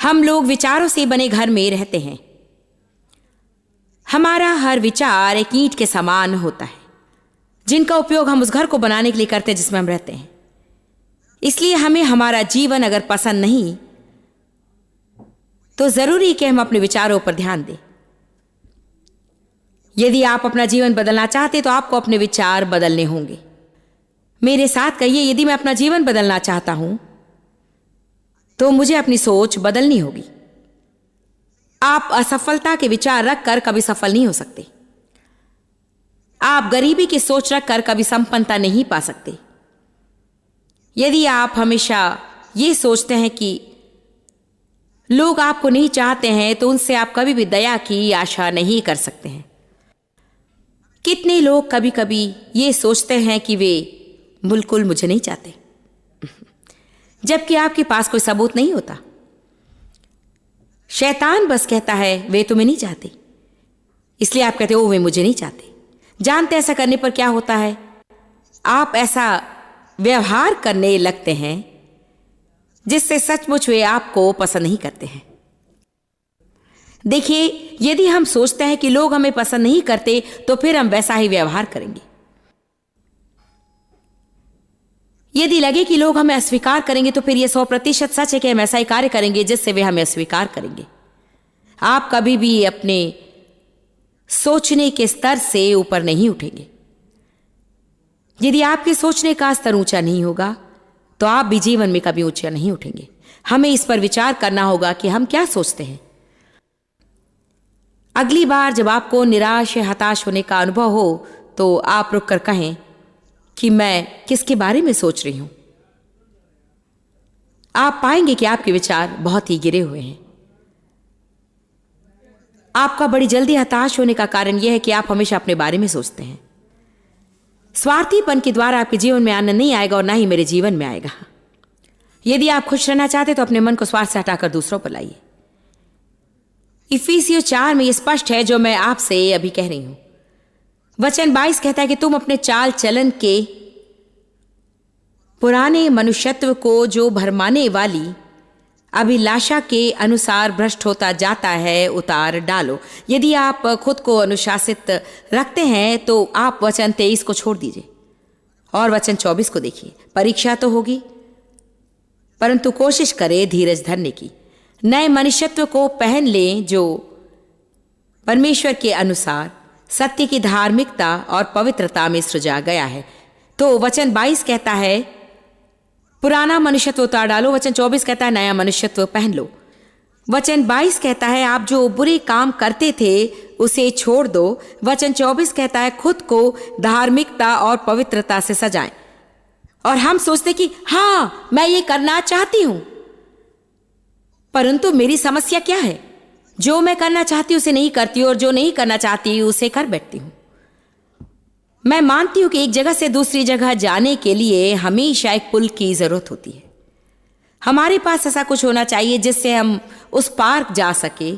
हम लोग विचारों से बने घर में रहते हैं। हमारा हर विचार एक ईंट के समान होता है, जिनका उपयोग हम उस घर को बनाने के लिए करते हैं जिसमें हम रहते हैं। इसलिए हमें हमारा जीवन अगर पसंद नहीं तो जरूरी है कि हम अपने विचारों पर ध्यान दें। यदि आप अपना जीवन बदलना चाहते तो आपको अपने विचार बदलने होंगे। मेरे साथ कहिए, यदि मैं अपना जीवन बदलना चाहता हूं तो मुझे अपनी सोच बदलनी होगी। आप असफलता के विचार रखकर कभी सफल नहीं हो सकते। आप गरीबी की सोच रखकर कभी संपन्नता नहीं पा सकते। यदि आप हमेशा ये सोचते हैं कि लोग आपको नहीं चाहते हैं तो उनसे आप कभी भी दया की आशा नहीं कर सकते हैं। कितने लोग कभी कभी ये सोचते हैं कि वे बिल्कुल मुझे नहीं चाहते, जबकि आपके पास कोई सबूत नहीं होता। शैतान बस कहता है वे तुम्हें नहीं चाहते, इसलिए आप कहते हो वे मुझे नहीं चाहते। जानते ऐसा करने पर क्या होता है? आप ऐसा व्यवहार करने लगते हैं जिससे सचमुच वे आपको पसंद नहीं करते हैं। देखिए, यदि हम सोचते हैं कि लोग हमें पसंद नहीं करते तो फिर हम वैसा ही व्यवहार करेंगे। यदि लगे कि लोग हमें अस्वीकार करेंगे तो फिर यह 100% सच है कि हम ऐसा ही कार्य करेंगे जिससे वे हमें अस्वीकार करेंगे। आप कभी भी अपने सोचने के स्तर से ऊपर नहीं उठेंगे। यदि आपके सोचने का स्तर ऊंचा नहीं होगा तो आप भी जीवन में कभी ऊंचा नहीं उठेंगे। हमें इस पर विचार करना होगा कि हम क्या सोचते हैं। अगली बार जब आपको निराश या हताश होने का अनुभव हो तो आप रुक कर कहें कि मैं किसके बारे में सोच रही हूं। आप पाएंगे कि आपके विचार बहुत ही गिरे हुए हैं। आपका बड़ी जल्दी हताश होने का कारण यह है कि आप हमेशा अपने बारे में सोचते हैं। स्वार्थीपन के द्वारा आपके जीवन में आनंद नहीं आएगा और ना ही मेरे जीवन में आएगा। यदि आप खुश रहना चाहते तो अपने मन को स्वार्थ से हटाकर दूसरों पर लाइए। इफिसियों 4 में यह स्पष्ट है जो मैं आपसे अभी कह रही हूं। वचन 22 कहता है कि तुम अपने चाल चलन के पुराने मनुष्यत्व को जो भरमाने वाली अभिलाषा के अनुसार भ्रष्ट होता जाता है उतार डालो। यदि आप खुद को अनुशासित रखते हैं तो आप वचन 23 को छोड़ दीजिए और वचन 24 को देखिए। परीक्षा तो होगी परंतु कोशिश करें धीरज धरने की। नए मनुष्यत्व को पहन लें जो परमेश्वर के अनुसार सत्य की धार्मिकता और पवित्रता में सृजा गया है। तो वचन 22 कहता है पुराना मनुष्यत्व उतार डालो। वचन 24 कहता है नया मनुष्यत्व पहन लो। वचन 22 कहता है आप जो बुरे काम करते थे उसे छोड़ दो। वचन 24 कहता है खुद को धार्मिकता और पवित्रता से सजाएं। और हम सोचते कि हां, मैं ये करना चाहती हूं, परंतु मेरी समस्या क्या है? जो मैं करना चाहती हूं उसे नहीं करती और जो नहीं करना चाहती उसे कर बैठती हूं। मैं मानती हूं कि एक जगह से दूसरी जगह जाने के लिए हमेशा एक पुल की जरूरत होती है। हमारे पास ऐसा कुछ होना चाहिए जिससे हम उस पार जा सके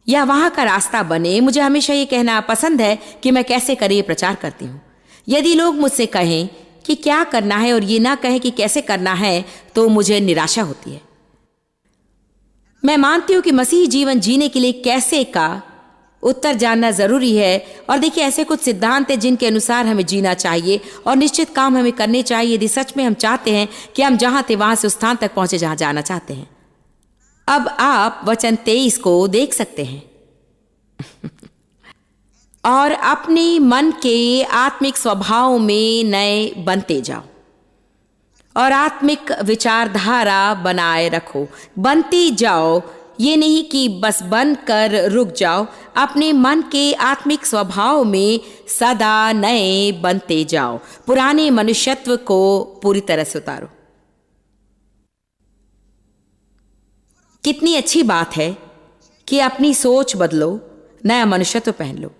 या वहां का रास्ता बने। मुझे हमेशा ये कहना पसंद है कि मैं कैसे करें ये प्रचार करती हूं। यदि लोग मुझसे कहें कि क्या करना है और ये ना कहें कि कैसे करना है तो मुझे निराशा होती है। मैं मानती हूं कि मसीही जीवन जीने के लिए कैसे का उत्तर जानना जरूरी है। और देखिए, ऐसे कुछ सिद्धांत हैं जिनके अनुसार हमें जीना चाहिए और निश्चित काम हमें करने चाहिए यदि सच में हम चाहते हैं कि हम जहां थे वहां से उस स्थान तक पहुंचे जहां जाना चाहते हैं। अब आप वचन 23 को देख सकते हैं। और अपने मन के आत्मिक स्वभाव में नए बनते जाओ और आत्मिक विचारधारा बनाए रखो। बनते जाओ, ये नहीं कि बस बनकर रुक जाओ। अपने मन के आत्मिक स्वभाव में सदा नए बनते जाओ। पुराने मनुष्यत्व को पूरी तरह से उतारो। कितनी अच्छी बात है कि अपनी सोच बदलो, नया मनुष्यत्व पहन लो।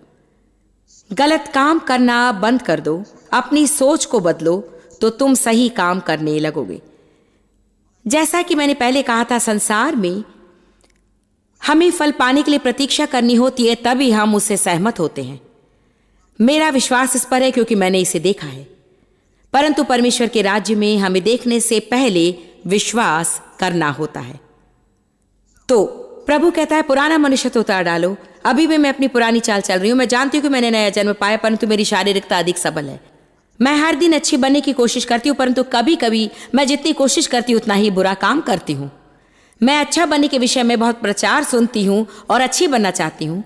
गलत काम करना बंद कर दो, अपनी सोच को बदलो तो तुम सही काम करने लगोगे। जैसा कि मैंने पहले कहा था, संसार में हमें फल पाने के लिए प्रतीक्षा करनी होती है, तभी हम उससे सहमत होते हैं। मेरा विश्वास इस पर है क्योंकि मैंने इसे देखा है। परंतु परमेश्वर के राज्य में हमें देखने से पहले विश्वास करना होता है। तो प्रभु कहता है पुराना मनुष्य तो उतार डालो। अभी भी मैं अपनी पुरानी चाल चल रही हूं। मैं जानती हूं कि मैंने नया जन्म पाया, परंतु मेरी शारीरिकता अधिक सबल है। मैं हर दिन अच्छी बनने की कोशिश करती हूं, परंतु कभी कभी मैं जितनी कोशिश करती हूं उतना ही बुरा काम करती हूं। मैं अच्छा बनने के विषय में बहुत प्रचार सुनती हूं और अच्छी बनना चाहती हूं,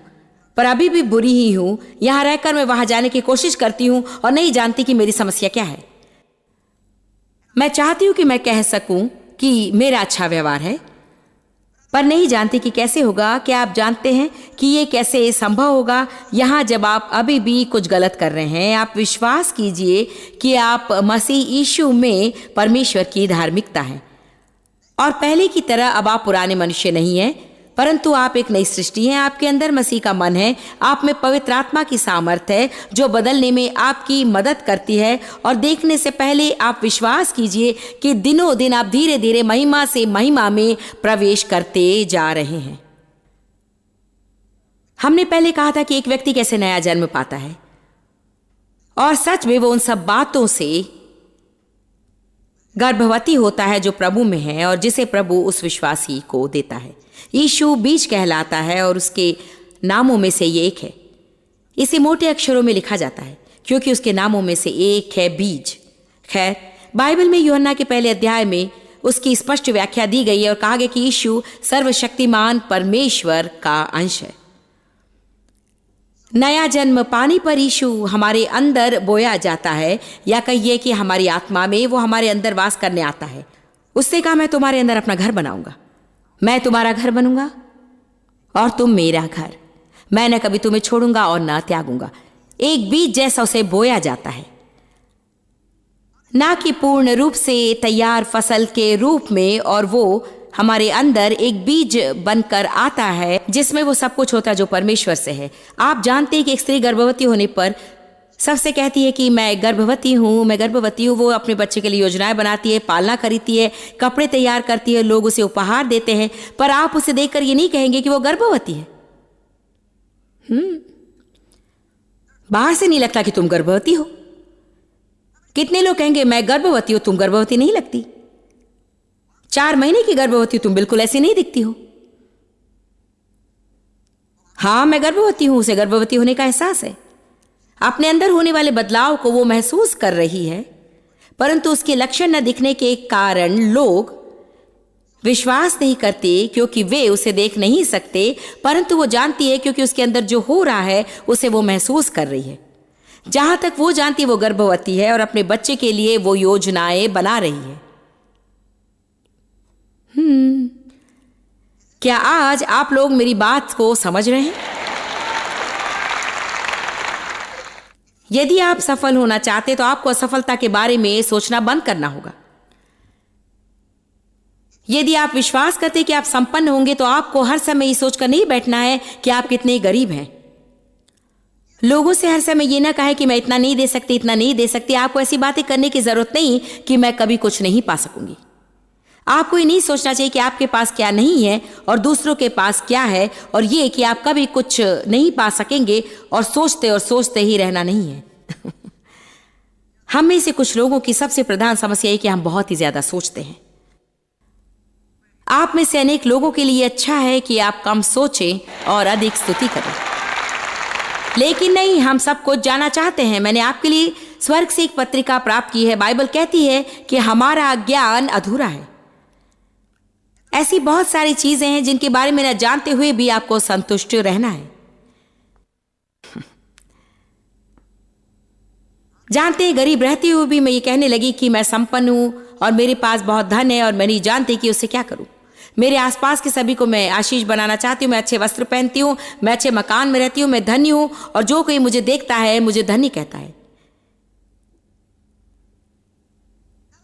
पर अभी भी बुरी ही हूं। यहां रहकर मैं वहां जाने की कोशिश करती हूं और नहीं जानती कि मेरी समस्या क्या है। मैं चाहती हूं कि मैं कह सकूं कि मेरा अच्छा व्यवहार है, पर नहीं जानती कि कैसे होगा। क्या आप जानते हैं कि ये कैसे संभव होगा? यहां जब आप अभी भी कुछ गलत कर रहे हैं, आप विश्वास कीजिए कि आप मसीह यीशु में परमेश्वर की धार्मिकता है और पहले की तरह अब आप पुराने मनुष्य नहीं हैं, परंतु आप एक नई सृष्टि हैं। आपके अंदर मसीह का मन है, आप में पवित्र आत्मा की सामर्थ है जो बदलने में आपकी मदद करती है। और देखने से पहले आप विश्वास कीजिए कि दिनों दिन आप धीरे धीरे महिमा से महिमा में प्रवेश करते जा रहे हैं। हमने पहले कहा था कि एक व्यक्ति कैसे नया जन्म पाता है, और सच में वो उन सब बातों से गर्भवती होता है जो प्रभु में है और जिसे प्रभु उस विश्वासी को देता है। यीशु बीज कहलाता है और उसके नामों में से ये एक है। इसे मोटे अक्षरों में लिखा जाता है क्योंकि उसके नामों में से एक है बीज। खैर, बाइबल में यूहन्ना के पहले अध्याय में उसकी स्पष्ट व्याख्या दी गई है और कहा गया कि यीशु सर्वशक्तिमान परमेश्वर का अंश है। नया जन्म पाने पर यीशु हमारे अंदर बोया जाता है, या कहिए कि हमारी आत्मा में वो हमारे अंदर वास करने आता है। उससे कहा, मैं तुम्हारे अंदर अपना घर बनाऊंगा, मैं तुम्हारा घर बनूंगा और तुम मेरा घर। मैं न कभी तुम्हें छोड़ूंगा और न त्यागूंगा। एक बीज जैसा उसे बोया जाता है, ना कि पूर्ण रूप से तैयार फसल के रूप में, और वो हमारे अंदर एक बीज बनकर आता है जिसमें वो सब कुछ होता है जो परमेश्वर से है। आप जानते हैं कि एक स्त्री गर्भवती होने पर सबसे कहती है कि मैं गर्भवती हूँ, मैं गर्भवती हूँ। वो अपने बच्चे के लिए योजनाएं बनाती है, पालना खरीदती है, कपड़े तैयार करती है, लोग उसे उपहार देते हैं, पर आप उसे देखकर ये नहीं कहेंगे कि वो गर्भवती है। बाहर से नहीं लगता कि तुम गर्भवती हो। कितने लोग कहेंगे मैं गर्भवती हूं, तुम गर्भवती नहीं लगती। 4 महीने की गर्भवती, तुम बिल्कुल ऐसी नहीं दिखती हो। हाँ, मैं गर्भवती हूं, उसे गर्भवती होने का एहसास है। अपने अंदर होने वाले बदलाव को वो महसूस कर रही है, परंतु उसके लक्षण न दिखने के कारण लोग विश्वास नहीं करते क्योंकि वे उसे देख नहीं सकते, परंतु वो जानती है क्योंकि उसके अंदर जो हो रहा है उसे वो महसूस कर रही है। जहां तक वो जानती है वो गर्भवती है और अपने बच्चे के लिए वो योजनाएं बना रही है। क्या आज आप लोग मेरी बात को समझ रहे हैं? यदि आप सफल होना चाहते तो आपको असफलता के बारे में सोचना बंद करना होगा। यदि आप विश्वास करते कि आप संपन्न होंगे तो आपको हर समय ये सोचकर नहीं बैठना है कि आप कितने गरीब हैं। लोगों से हर समय ये ना कहे कि मैं इतना नहीं दे सकती, इतना नहीं दे सकती। आपको ऐसी बातें करने की जरूरत नहीं कि मैं कभी कुछ नहीं पा सकूंगी। आपको ये नहीं सोचना चाहिए कि आपके पास क्या नहीं है और दूसरों के पास क्या है, और ये कि आप कभी कुछ नहीं पा सकेंगे और सोचते ही रहना नहीं है। हम में से कुछ लोगों की सबसे प्रधान समस्या है कि हम बहुत ही ज्यादा सोचते हैं। आप में से अनेक लोगों के लिए अच्छा है कि आप कम सोचें और अधिक स्तुति करें, लेकिन नहीं, हम सब कुछ जानना चाहते हैं। मैंने आपके लिए स्वर्ग से एक पत्रिका प्राप्त की है। बाइबल कहती है कि हमारा ज्ञान अधूरा है। ऐसी बहुत सारी चीजें हैं जिनके बारे में न जानते हुए भी आपको संतुष्ट रहना है। जानते हैं, गरीब रहते हुए भी मैं ये कहने लगी कि मैं संपन्न हूं और मेरे पास बहुत धन है और मैं नहीं जानती कि उससे क्या करूं। मेरे आसपास के सभी को मैं आशीष बनाना चाहती हूँ। मैं अच्छे वस्त्र पहनती हूँ, मैं अच्छे मकान में रहती हूँ, मैं धनी हूँ, और जो कोई मुझे देखता है मुझे धनी कहता है।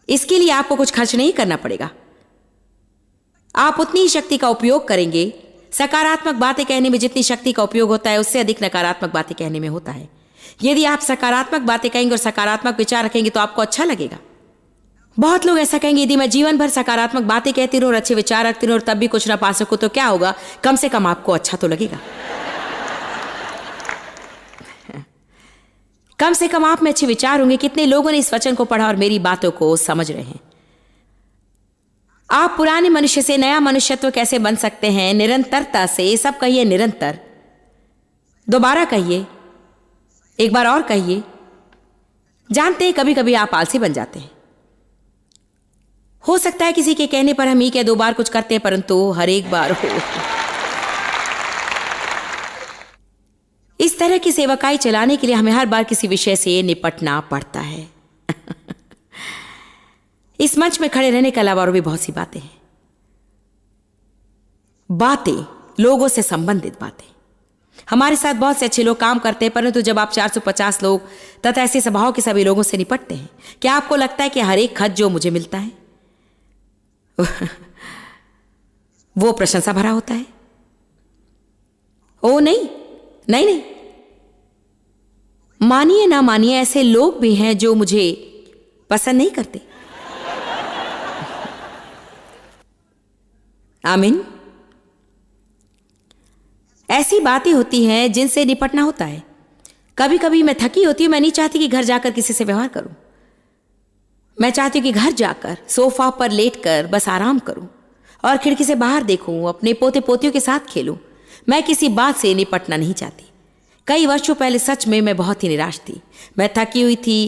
इसके लिए आपको कुछ खर्च नहीं करना पड़ेगा। आप उतनी ही शक्ति का उपयोग करेंगे। सकारात्मक बातें कहने में जितनी शक्ति का उपयोग होता है उससे अधिक नकारात्मक बातें कहने में होता है। यदि आप सकारात्मक बातें कहेंगे और सकारात्मक विचार रखेंगे तो आपको अच्छा लगेगा। बहुत लोग ऐसा कहेंगे, यदि मैं जीवन भर सकारात्मक बातें कहती रहूं और अच्छे विचार रखती रहूं और तब भी कुछ ना पा सकूं तो क्या होगा? कम से कम आपको अच्छा तो लगेगा। कम से कम आप में अच्छे विचार होंगे। कितने लोगों ने इस वचन को पढ़ा और मेरी बातों को समझ रहे हैं? आप पुराने मनुष्य से नया मनुष्यत्व कैसे बन सकते हैं? निरंतरता से। सब कहिए निरंतर। दोबारा कहिए, एक बार और कहिए। जानते हैं कभी कभी आप आलसी बन जाते हैं। हो सकता है किसी के कहने पर हम एक या दो बार कुछ करते हैं, परंतु हर एक बार हो। इस तरह की सेवकाई चलाने के लिए हमें हर बार किसी विषय से निपटना पड़ता है। इस मंच में खड़े रहने के अलावा और भी बहुत सी बातें हैं। बातें, लोगों से संबंधित बातें। हमारे साथ बहुत से अच्छे लोग काम करते हैं, परंतु जब आप 450 लोग तथा ऐसे स्वभाव के सभी लोगों से निपटते हैं, क्या आपको लगता है कि हर एक खत जो मुझे मिलता है वो प्रशंसा भरा होता है? ओ नहीं, नहीं नहीं। मानिए ना मानिए, ऐसे लोग भी हैं जो मुझे पसंद नहीं करते। आमीन। ऐसी बातें होती हैं जिनसे निपटना होता है। कभी कभी मैं थकी होती हूं, मैं नहीं चाहती कि घर जाकर किसी से व्यवहार करूं। मैं चाहती हूं कि घर जाकर सोफा पर लेटकर बस आराम करूं और खिड़की से बाहर देखूं, अपने पोते पोतियों के साथ खेलूं। मैं किसी बात से निपटना नहीं चाहती। कई वर्षों पहले सच में मैं बहुत ही निराश थी। मैं थकी हुई थी,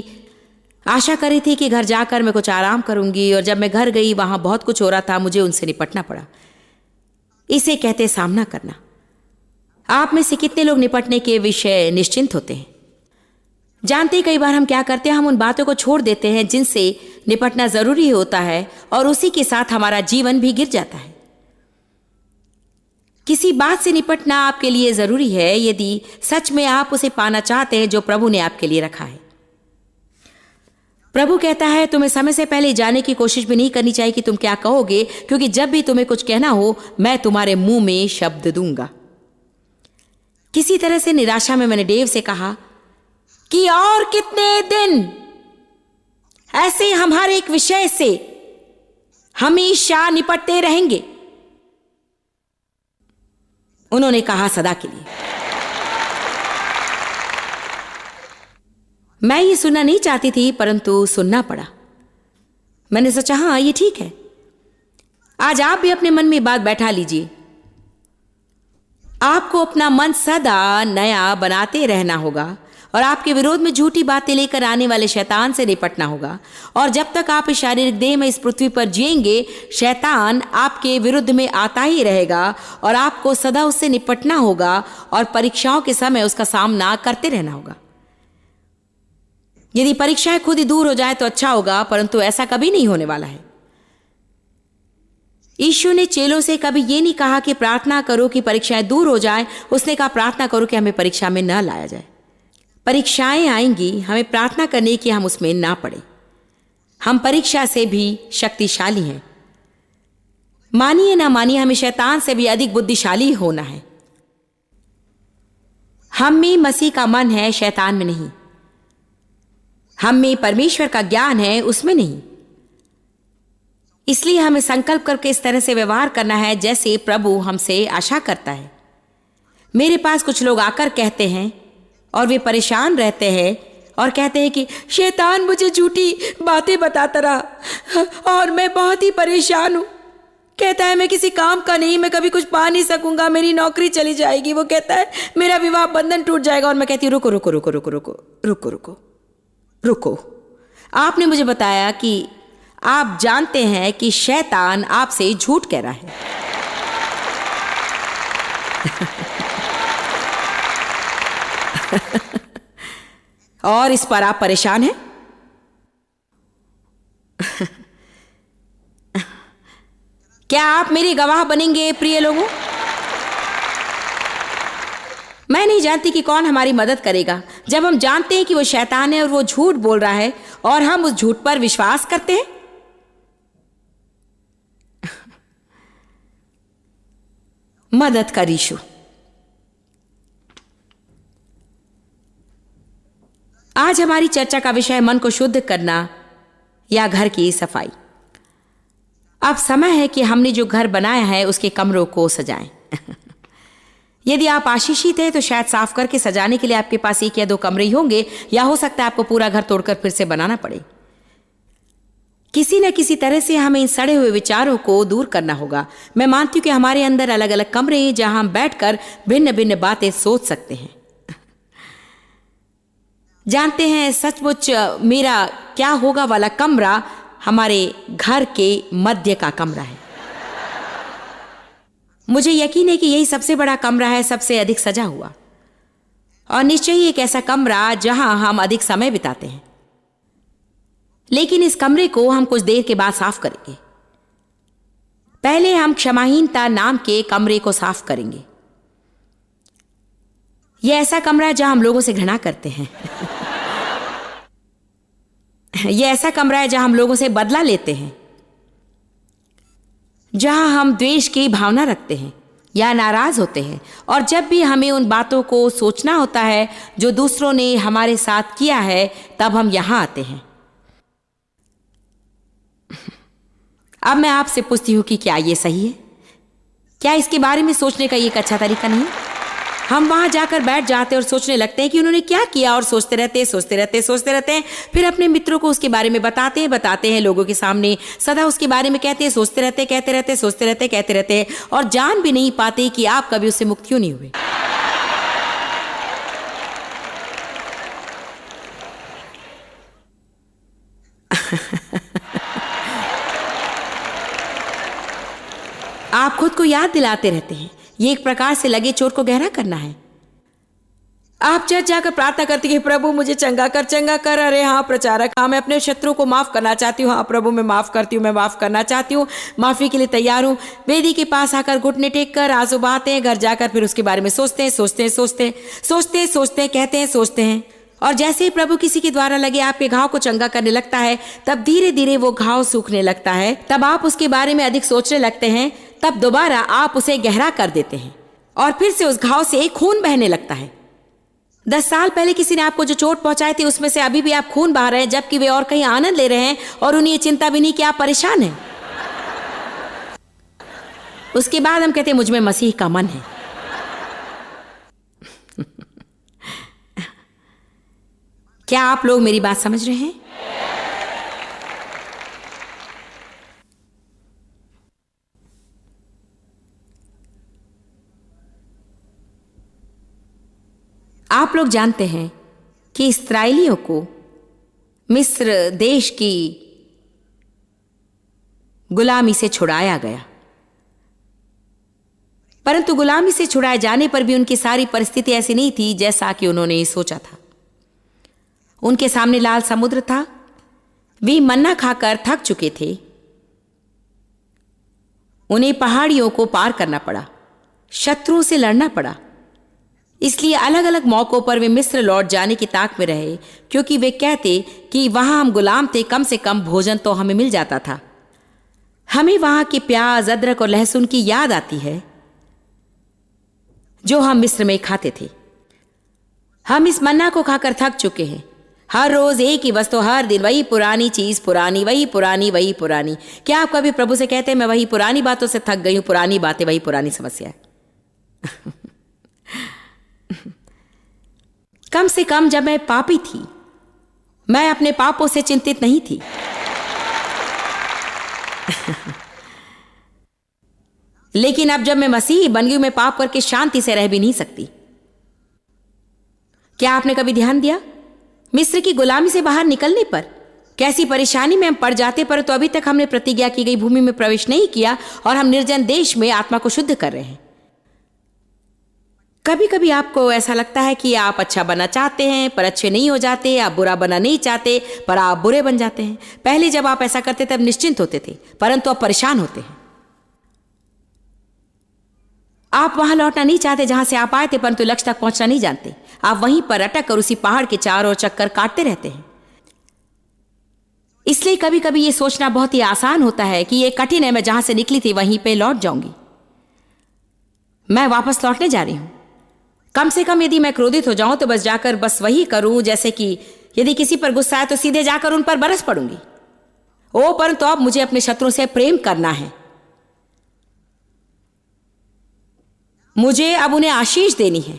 आशा करी थी कि घर जाकर मैं कुछ आराम करूंगी, और जब मैं घर गई वहां बहुत कुछ हो रहा था। मुझे उनसे निपटना पड़ा। इसे कहते सामना करना। आप में से कितने लोग निपटने के विषय निश्चिंत होते हैं? जानते हैं कई बार हम क्या करते हैं, हम उन बातों को छोड़ देते हैं जिनसे निपटना जरूरी होता है, और उसी के साथ हमारा जीवन भी गिर जाता है। किसी बात से निपटना आपके लिए जरूरी है यदि सच में आप उसे पाना चाहते हैं जो प्रभु ने आपके लिए रखा है। प्रभु कहता है तुम्हें समय से पहले जाने की कोशिश भी नहीं करनी चाहिए कि तुम क्या कहोगे, क्योंकि जब भी तुम्हें कुछ कहना हो मैं तुम्हारे मुंह में शब्द दूंगा। किसी तरह से निराशा में मैंने डेव से कहा कि और कितने दिन ऐसे हम हर एक विषय से हमेशा निपटते रहेंगे? उन्होंने कहा सदा के लिए। मैं ये सुनना नहीं चाहती थी, परंतु सुनना पड़ा। मैंने सोचा हाँ ये ठीक है। आज आप भी अपने मन में बात बैठा लीजिए। आपको अपना मन सदा नया बनाते रहना होगा और आपके विरोध में झूठी बातें लेकर आने वाले शैतान से निपटना होगा। और जब तक आप इस शारीरिक देह में इस पृथ्वी पर जिएंगे, शैतान आपके विरुद्ध में आता ही रहेगा और आपको सदा उससे निपटना होगा और परीक्षाओं के समय उसका सामना करते रहना होगा। यदि परीक्षाएं खुद ही दूर हो जाए तो अच्छा होगा, परंतु ऐसा कभी नहीं होने वाला है। यीशु ने चेलों से कभी ये नहीं कहा कि प्रार्थना करो कि परीक्षाएं दूर हो जाए। उसने कहा प्रार्थना करो कि हमें परीक्षा में न लाया जाए। परीक्षाएं आएंगी, हमें प्रार्थना करने की हम उसमें ना पड़े। हम परीक्षा से भी शक्तिशाली हैं। मानिए ना मानिए, हमें शैतान से भी अधिक बुद्धिशाली होना है। हम में मसीह का मन है, शैतान में नहीं। हम में परमेश्वर का ज्ञान है, उसमें नहीं। इसलिए हमें संकल्प करके इस तरह से व्यवहार करना है जैसे प्रभु हमसे आशा करता है। मेरे पास कुछ लोग आकर कहते हैं और वे परेशान रहते हैं और कहते हैं कि शैतान मुझे झूठी बातें बताता रहा और मैं बहुत ही परेशान हूं। कहता है मैं किसी काम का नहीं, मैं कभी कुछ पा नहीं सकूंगा, मेरी नौकरी चली जाएगी। वो कहता है मेरा विवाह बंधन टूट जाएगा। और मैं कहती हूँ रुको रुको रुको रुको रुको रुको रुको रुको। आपने मुझे बताया कि आप जानते हैं कि शैतान आपसे झूठ कह रहा है। और इस पर आप परेशान हैं? क्या आप मेरे गवाह बनेंगे प्रिय लोगों? मैं नहीं जानती कि कौन हमारी मदद करेगा जब हम जानते हैं कि वो शैतान है और वो झूठ बोल रहा है और हम उस झूठ पर विश्वास करते हैं। मदद कर यीशु। आज हमारी चर्चा का विषय मन को शुद्ध करना या घर की सफाई। अब समय है कि हमने जो घर बनाया है उसके कमरों को सजाएं। यदि आप आशीषित हैं तो शायद साफ करके सजाने के लिए आपके पास एक या दो कमरे ही होंगे, या हो सकता है आपको पूरा घर तोड़कर फिर से बनाना पड़े। किसी न किसी तरह से हमें इन सड़े हुए विचारों को दूर करना होगा। मैं मानती हूँ कि हमारे अंदर अलग अलग कमरे हैं जहां हम बैठकर भिन्न भिन्न बातें सोच सकते हैं। जानते हैं, सचमुच मेरा क्या होगा वाला कमरा हमारे घर के मध्य का कमरा है। मुझे यकीन है कि यही सबसे बड़ा कमरा है, सबसे अधिक सजा हुआ, और निश्चय ही एक ऐसा कमरा जहां हम अधिक समय बिताते हैं। लेकिन इस कमरे को हम कुछ देर के बाद साफ करेंगे। पहले हम क्षमाहीनता नाम के कमरे को साफ करेंगे। यह ऐसा कमरा है जहां हम लोगों से घृणा करते हैं। यह ऐसा कमरा है जहां हम लोगों से बदला लेते हैं, जहां हम द्वेष की भावना रखते हैं या नाराज होते हैं, और जब भी हमें उन बातों को सोचना होता है जो दूसरों ने हमारे साथ किया है, तब हम यहां आते हैं। अब मैं आपसे पूछती हूं कि क्या यह सही है? क्या इसके बारे में सोचने का ये एक अच्छा तरीका नहीं? हम वहां जाकर बैठ जाते हैं और सोचने लगते हैं कि उन्होंने क्या किया, और सोचते रहते हैं। फिर अपने मित्रों को उसके बारे में बताते हैं लोगों के सामने, सदा उसके बारे में कहते हैं, कहते रहते हैं, और जान भी नहीं पाते कि आप कभी उससे मुक्त क्यों नहीं हुए। आप खुद को याद दिलाते रहते हैं। ये एक प्रकार से लगे चोट को गहरा करना है। आप चर्च जाकर प्रार्थना करती है, प्रभु मुझे चंगा कर। अरे हाँ प्रचारक, हाँ मैं अपने शत्रु को माफ करना चाहती हूँ। हाँ प्रभु मैं माफ करती हूँ, मैं माफ करना चाहती हूँ, माफी के लिए तैयार हूँ। वेदी के पास आकर घुटने टेक कर आंसू बहाते हैं। घर जाकर फिर उसके बारे में सोचते हैं, कहते हैं। और जैसे ही प्रभु किसी के द्वारा लगे आपके घाव को चंगा करने लगता है, तब धीरे धीरे वो घाव सूखने लगता है। तब आप उसके बारे में अधिक सोचने लगते हैं। तब दोबारा आप उसे गहरा कर देते हैं, और फिर से उस घाव से एक खून बहने लगता है। 10 साल पहले किसी ने आपको जो चोट पहुंचाई थी, उसमें से अभी भी आप खून बहा रहे हैं, जबकि वे और कहीं आनंद ले रहे हैं, और उन्हें ये चिंता भी नहीं कि आप परेशान हैं। उसके बाद हम कहते हैं, मुझ में मसीह का मन है। क्या आप लोग मेरी बात समझ रहे हैं? आप लोग जानते हैं कि इस्राएलियों को मिस्र देश की गुलामी से छुड़ाया गया, परंतु गुलामी से छुड़ाए जाने पर भी उनकी सारी परिस्थिति ऐसी नहीं थी जैसा कि उन्होंने सोचा था। उनके सामने लाल समुद्र था, वे मन्ना खाकर थक चुके थे। उन्हें पहाड़ियों को पार करना पड़ा, शत्रुओं से लड़ना पड़ा। इसलिए अलग अलग मौकों पर वे मिस्र लौट जाने की ताक में रहे, क्योंकि वे कहते कि वहां हम गुलाम थे, कम से कम भोजन तो हमें मिल जाता था। हमें वहां के प्याज, अदरक और लहसुन की याद आती है जो हम मिस्र में खाते थे। हम इस मन्ना को खाकर थक चुके हैं। हर रोज एक ही वस्तु, हर दिन वही पुरानी चीज, वही पुरानी। क्या आप कभी प्रभु से कहते हैं, मैं वही पुरानी बातों से थक गई हूं, पुरानी बातें वही पुरानी समस्या है। कम से कम जब मैं पापी थी, मैं अपने पापों से चिंतित नहीं थी। लेकिन अब जब मैं मसीही बन गई, मैं पाप करके शांति से रह भी नहीं सकती। क्या आपने कभी ध्यान दिया मिस्र की गुलामी से बाहर निकलने पर कैसी परेशानी में हम पड़ जाते, परंतु अभी तक हमने प्रतिज्ञा की गई भूमि में प्रवेश नहीं किया, और हम निर्जन देश में आत्मा को शुद्ध कर रहे हैं। कभी कभी आपको ऐसा लगता है कि आप अच्छा बनना चाहते हैं पर अच्छे नहीं हो जाते, आप बुरा बनना नहीं चाहते पर आप बुरे बन जाते हैं। पहले जब आप ऐसा करते तब निश्चिंत होते थे, परंतु अब परेशान होते हैं। आप वहां लौटना नहीं चाहते जहां से आप आए थे, परंतु लक्ष्य तक पहुंचना नहीं जानते। आप वहीं पर अटक कर उसी पहाड़ के चारों ओर चक्कर काटते रहते हैं। इसलिए कभी कभी ये सोचना बहुत ही आसान होता है कि ये कठिन है, मैं जहां से निकली थी वहीं पे लौट जाऊंगी, मैं वापस लौटने जा रही हूं। कम से कम यदि मैं क्रोधित हो जाऊं तो बस जाकर बस वही करूं, जैसे कि यदि किसी पर गुस्सा है तो सीधे जाकर उन पर बरस पड़ूंगी। परंतु अब मुझे अपने शत्रु से प्रेम करना है, मुझे अब उन्हें आशीष देनी है,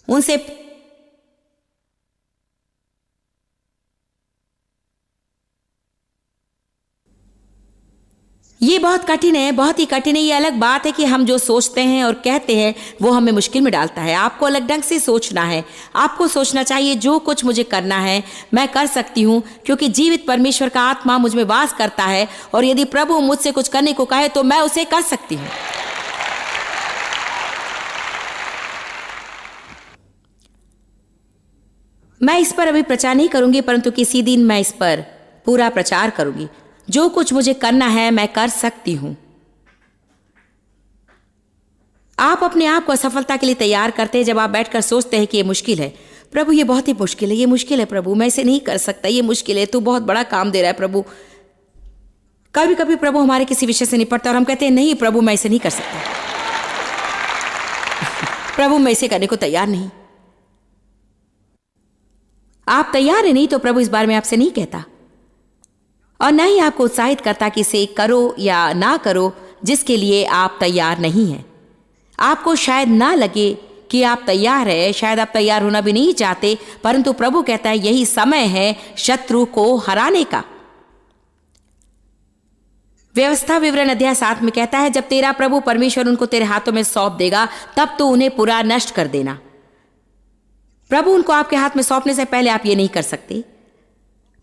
उनसे ये बहुत कठिन है, बहुत ही कठिन है। ये अलग बात है कि हम जो सोचते हैं और कहते हैं वो हमें मुश्किल में डालता है। आपको अलग ढंग से सोचना है। आपको सोचना चाहिए जो कुछ मुझे करना है मैं कर सकती हूँ, क्योंकि जीवित परमेश्वर का आत्मा मुझ में वास करता है, और यदि प्रभु मुझसे कुछ करने को कहे तो मैं उसे कर सकती हूँ। मैं इस पर अभी प्रचार नहीं करूंगी, परंतु किसी दिन मैं इस पर पूरा प्रचार करूंगी। जो कुछ मुझे करना है मैं कर सकती हूं। आप अपने आप को असफलता के लिए तैयार करते हैं जब आप बैठकर सोचते हैं कि ये मुश्किल है। प्रभु ये बहुत ही मुश्किल है, ये मुश्किल है प्रभु, मैं इसे नहीं कर सकता, ये मुश्किल है, तू बहुत बड़ा काम दे रहा है प्रभु। कभी कभी प्रभु हमारे किसी विषय से निपटता और हम कहते हैं नहीं प्रभु मैं इसे नहीं कर सकता, प्रभु मैं इसे करने को तैयार नहीं। आप तैयार है नहीं तो प्रभु इस बारे में आपसे नहीं कहता, और न ही आपको उत्साहित करता कि इसे करो या ना करो जिसके लिए आप तैयार नहीं हैं। आपको शायद ना लगे कि आप तैयार है, शायद आप तैयार होना भी नहीं चाहते, परंतु प्रभु कहता है यही समय है शत्रु को हराने का। व्यवस्था विवरण अध्याय 7 में कहता है जब तेरा प्रभु परमेश्वर उनको तेरे हाथों में सौंप देगा तब तो उन्हें पूरा नष्ट कर देना। प्रभु उनको आपके हाथ में सौंपने से पहले आप ये नहीं कर सकते,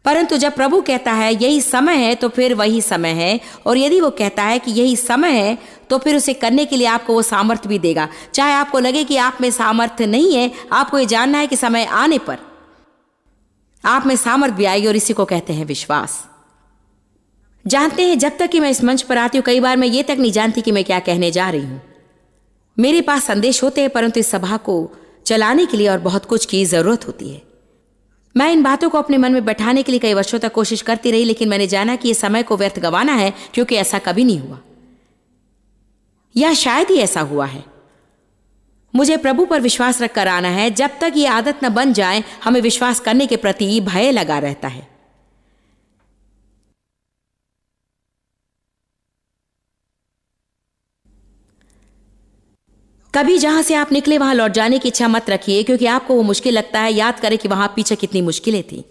परंतु जब प्रभु कहता है यही समय है तो फिर वही समय है, और यदि वो कहता है कि यही समय है तो फिर उसे करने के लिए आपको वो सामर्थ्य भी देगा। चाहे आपको लगे कि आप में सामर्थ्य नहीं है, आपको ये जानना है कि समय आने पर आप में सामर्थ्य भी आएगी, और इसी को कहते हैं विश्वास। जानते हैं जब तक कि मैं इस मंच पर आती हूँ कई बार मैं ये तक नहीं जानती कि मैं क्या कहने जा रही हूँ। मेरे पास संदेश होते हैं, परंतु इस सभा को चलाने के लिए और बहुत कुछ की जरूरत होती है। मैं इन बातों को अपने मन में बैठाने के लिए कई वर्षों तक कोशिश करती रही, लेकिन मैंने जाना कि यह समय को व्यर्थ गंवाना है, क्योंकि ऐसा कभी नहीं हुआ, या शायद ही ऐसा हुआ है। मुझे प्रभु पर विश्वास रखकर आना है। जब तक ये आदत न बन जाए हमें विश्वास करने के प्रति भय लगा रहता है। कभी जहां से आप निकले वहां लौट जाने की इच्छा मत रखिए, क्योंकि आपको वो मुश्किल लगता है। याद करें कि वहां पीछे कितनी मुश्किलें थी।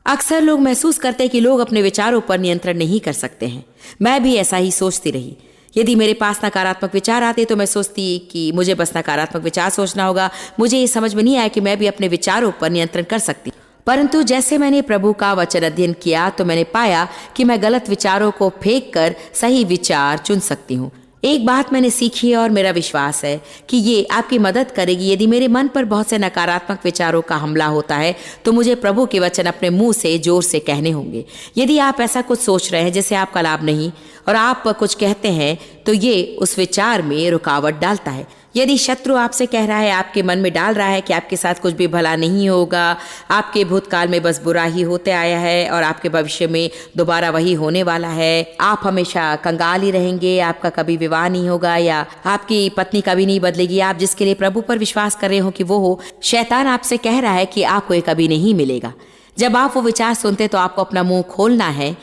अक्सर लोग महसूस करते हैं कि लोग अपने विचारों पर नियंत्रण नहीं कर सकते हैं। मैं भी ऐसा ही सोचती रही। यदि मेरे पास नकारात्मक विचार आते तो मैं सोचती कि मुझे बस नकारात्मक विचार सोचना होगा। मुझे ये समझ में नहीं आया कि मैं भी अपने विचारों पर नियंत्रण कर सकती। परंतु जैसे मैंने प्रभु का वचन अध्ययन किया तो मैंने पाया कि मैं गलत विचारों को फेंक कर सही विचार चुन सकती हूँ। एक बात मैंने सीखी है और मेरा विश्वास है कि ये आपकी मदद करेगी। यदि मेरे मन पर बहुत से नकारात्मक विचारों का हमला होता है तो मुझे प्रभु के वचन अपने मुंह से जोर से कहने होंगे। यदि आप ऐसा कुछ सोच रहे हैं जिससे आपका लाभ नहीं और आप कुछ कहते हैं तो ये उस विचार में रुकावट डालता है। यदि शत्रु आपसे कह रहा है, आपके मन में डाल रहा है कि आपके साथ कुछ भी भला नहीं होगा, आपके भूतकाल में बस बुरा ही होते आया है और आपके भविष्य में दोबारा वही होने वाला है, आप हमेशा कंगाल ही रहेंगे, आपका कभी विवाह नहीं होगा या आपकी पत्नी कभी नहीं बदलेगी, आप जिसके लिए प्रभु पर विश्वास कर रहे हो कि वो हो, शैतान आपसे कह रहा है कि आपको ये कभी नहीं मिलेगा। जब आप वो विचार सुनते तो आपको अपना मुंह खोलना है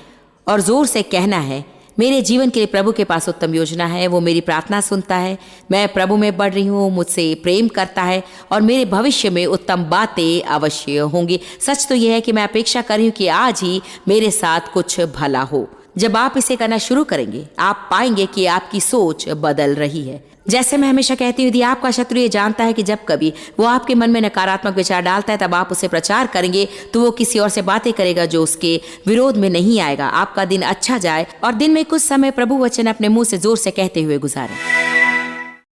और जोर से कहना है, मेरे जीवन के लिए प्रभु के पास उत्तम योजना है, वो मेरी प्रार्थना सुनता है, मैं प्रभु में बढ़ रही हूँ, मुझसे प्रेम करता है और मेरे भविष्य में उत्तम बातें अवश्य होंगी। सच तो यह है कि मैं अपेक्षा कर रही हूँ कि आज ही मेरे साथ कुछ भला हो। जब आप इसे करना शुरू करेंगे आप पाएंगे कि आपकी सोच बदल रही है। जैसे मैं हमेशा कहती हूँ, यदि आपका शत्रु ये जानता है कि जब कभी वो आपके मन में नकारात्मक विचार डालता है तब आप उसे प्रचार करेंगे तो वो किसी और से बातें करेगा जो उसके विरोध में नहीं आएगा। आपका दिन अच्छा जाए और दिन में कुछ समय प्रभु वचन अपने मुंह से जोर से कहते हुए गुजारें।